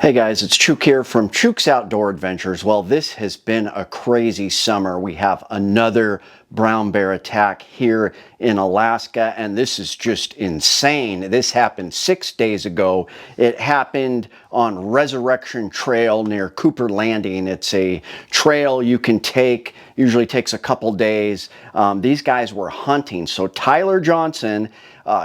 Hey guys, it's Chuke here from Chuke's Outdoor Adventures. Well, this has been a crazy summer. We have another brown bear attack here in Alaska, and this is just insane. This happened 6 days ago. It happened on Resurrection Trail near Cooper Landing. It's a trail you can take, usually takes a couple days. These guys were hunting. So Tyler Johnson,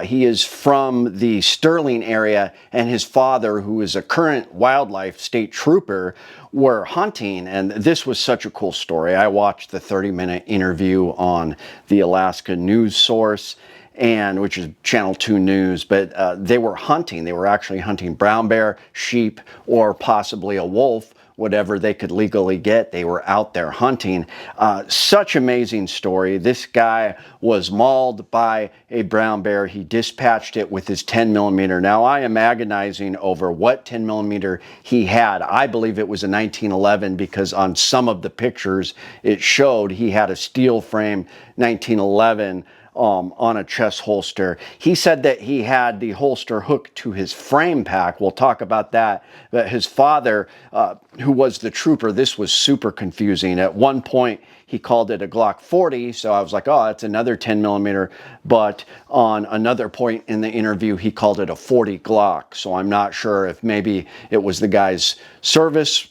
he is from the Sterling area, and his father, who is a current wildlife state trooper, were hunting. And this was such a cool story. I watched the 30-minute interview on the Alaska news source, and which is Channel 2 News, but they were hunting. They were actually hunting brown bear, sheep, or possibly a wolf, whatever they could legally get. They were out there hunting. Such amazing story. This guy was mauled by a brown bear. He dispatched it with his 10mm. Now I am agonizing over what 10mm he had. I believe it was a 1911 because on some of the pictures it showed he had a steel frame 1911 on a chest holster. He said that he had the holster hooked to his frame pack. We'll talk about that. But his father, who was the trooper, this was super confusing. At one point, he called it a Glock 40, so I was like, oh, that's another 10mm. But on another point in the interview, he called it a 40 Glock. So I'm not sure if maybe it was the guy's service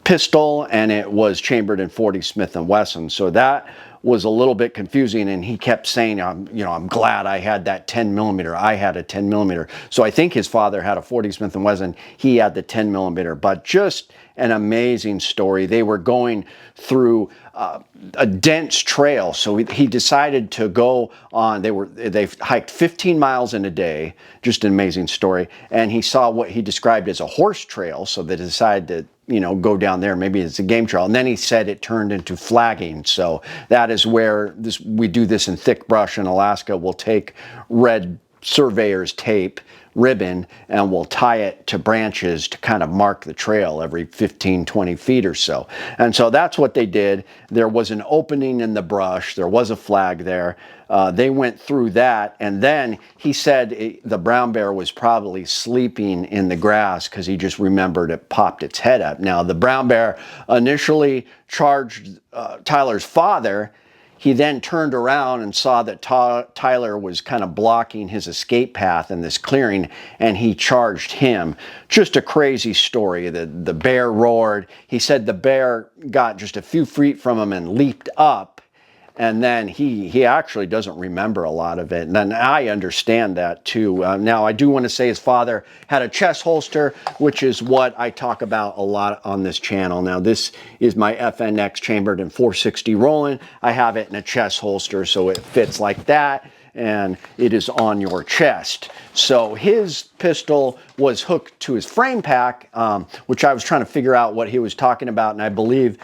pistol and it was chambered in 40 Smith & Wesson. So that was a little bit confusing, and he kept saying, I'm glad I had that 10mm. I had a 10mm. So I think his father had a 40 Smith & Wesson. He had the 10mm, but just an amazing story. They were going through a dense trail, so he decided to go on. They hiked 15 miles in a day. Just an amazing story. And he saw what he described as a horse trail, so they decided to go down there. Maybe it's a game trail. And then he said it turned into flagging. So that is where we do this in thick brush in Alaska. We'll take red surveyor's tape ribbon and we'll tie it to branches to kind of mark the trail every 15-20 feet or so. And so that's what they did. There was an opening in the brush. There was a flag there. They went through that, and then he said the brown bear was probably sleeping in the grass because he just remembered it popped its head up. Now, the brown bear initially charged Tyler's father. He then turned around and saw that Tyler was kind of blocking his escape path in this clearing, and he charged him. Just a crazy story. The bear roared. He said the bear got just a few feet from him and leaped up. And then he actually doesn't remember a lot of it. And then I understand that too. Now, I do want to say his father had a chest holster, which is what I talk about a lot on this channel. Now, this is my FNX chambered in 460 Roland. I have it in a chest holster, so it fits like that, and it is on your chest. So his pistol was hooked to his frame pack, which I was trying to figure out what he was talking about. And I believe,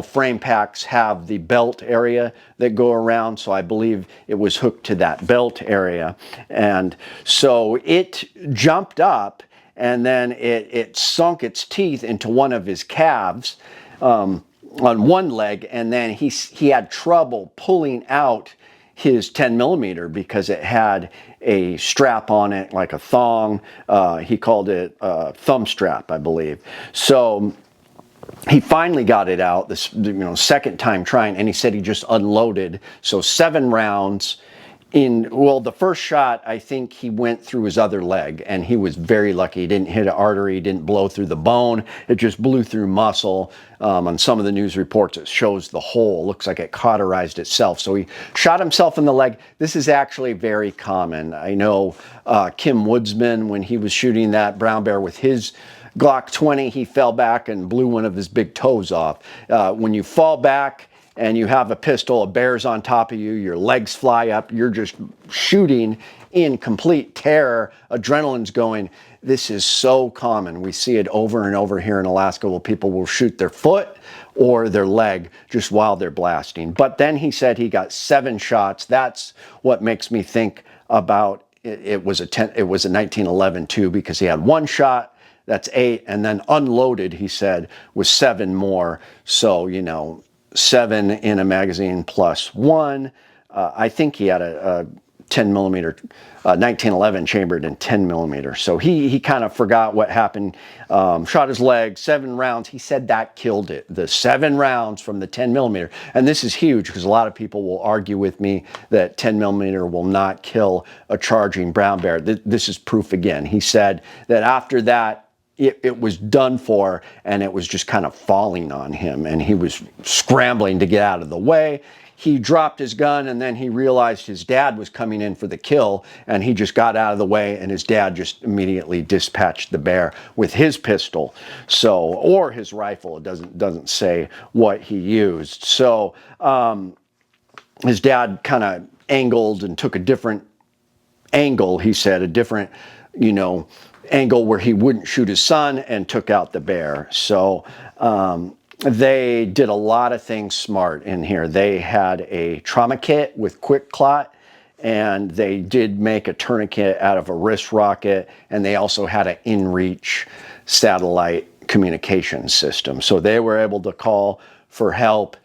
frame packs have the belt area that go around. So I believe it was hooked to that belt area. And so it jumped up, and then it sunk its teeth into one of his calves on one leg. And then he had trouble pulling out his 10mm because it had a strap on it, like a thong. He called it a thumb strap, I believe. So he finally got it out this second time trying, and he said he just unloaded. So 7 rounds. The first shot, I think he went through his other leg, and he was very lucky. He didn't hit an artery, didn't blow through the bone. It just blew through muscle. On some of the news reports, it shows the hole. Looks like it cauterized itself. So he shot himself in the leg. This is actually very common. I know Kim Woodsman, when he was shooting that brown bear with his Glock 20, he fell back and blew one of his big toes off. When you fall back and you have a pistol, a bear's on top of you, your legs fly up, you're just shooting in complete terror, adrenaline's going. This is so common. We see it over and over here in Alaska where people will shoot their foot or their leg just while they're blasting. But then he said he got 7 shots. That's what makes me think about it was a 1911 too, because he had 1 shot. That's 8, and then unloaded, he said, was 7 more. So, 7 in a magazine plus 1. I think he had a 10 millimeter, 1911 chambered in 10 millimeter. So he kind of forgot what happened, shot his leg, 7 rounds. He said that killed it, the 7 rounds from the 10 millimeter. And this is huge because a lot of people will argue with me that 10 millimeter will not kill a charging brown bear. This is proof again. He said that after that, it was done for, and it was just kind of falling on him, and he was scrambling to get out of the way. He dropped his gun, and then he realized his dad was coming in for the kill, and he just got out of the way, and his dad just immediately dispatched the bear with his pistol, so, or his rifle. It doesn't say what he used. So his dad kind of angled and took a different angle, he said, a different, angle where he wouldn't shoot his son, and took out the bear. So they did a lot of things smart in here. They had a trauma kit with quick clot, and they did make a tourniquet out of a wrist rocket, and they also had an in-reach satellite communication system. So they were able to call for help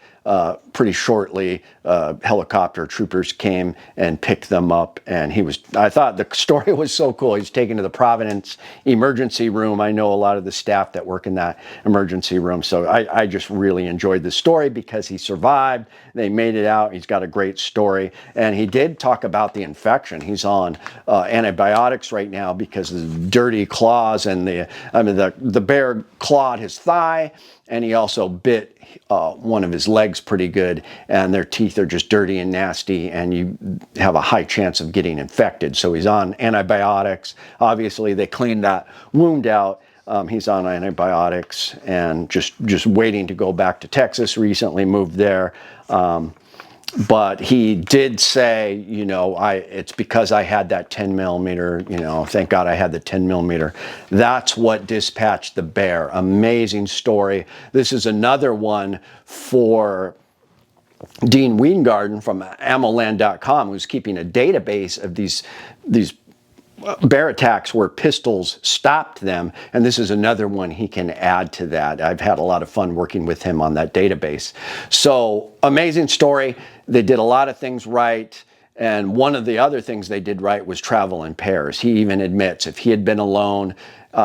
pretty shortly. Helicopter troopers came and picked them up, and I thought the story was so cool. He's taken to the Providence emergency room. I know a lot of the staff that work in that emergency room, so I just really enjoyed the story because he survived. They made it out. He's got a great story, and he did talk about the infection. He's on antibiotics right now because of the dirty claws, and the bear clawed his thigh, and he also bit one of his legs pretty good, and their teeth are just dirty and nasty, and you have a high chance of getting infected. So he's on antibiotics. Obviously, they cleaned that wound out. He's on antibiotics and just waiting to go back to Texas. Recently moved there. But he did say, it's because I had that 10 millimeter, thank God I had the 10 millimeter. That's what dispatched the bear. Amazing story. This is another one for Dean Weingarten from ammoland.com, who's keeping a database of these bear attacks where pistols stopped them, and this is another one he can add to that. I've had a lot of fun working with him on that database. So amazing story. They did a lot of things right, and one of the other things they did right was travel in pairs. He even admits if he had been alone,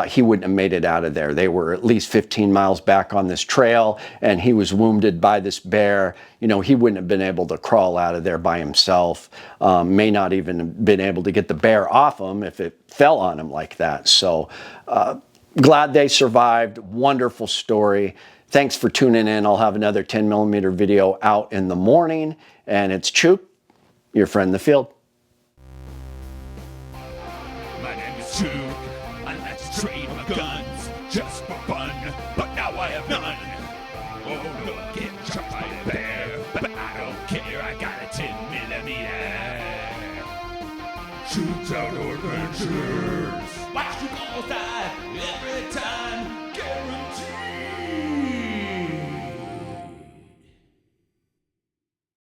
he wouldn't have made it out of there. They were at least 15 miles back on this trail, and he was wounded by this bear. He wouldn't have been able to crawl out of there by himself. May not even have been able to get the bear off him if it fell on him like that. So glad they survived. Wonderful story. Thanks for tuning in. I'll have another 10 millimeter video out in the morning, and it's Chuke, your friend in the field. My name is Chuke. I like to trade my guns just for fun, but now I have none. Oh, look, get shot by a bear, but I don't care. I got a 10 millimeter. Chuke's Outdoor Adventures. Watch you all die every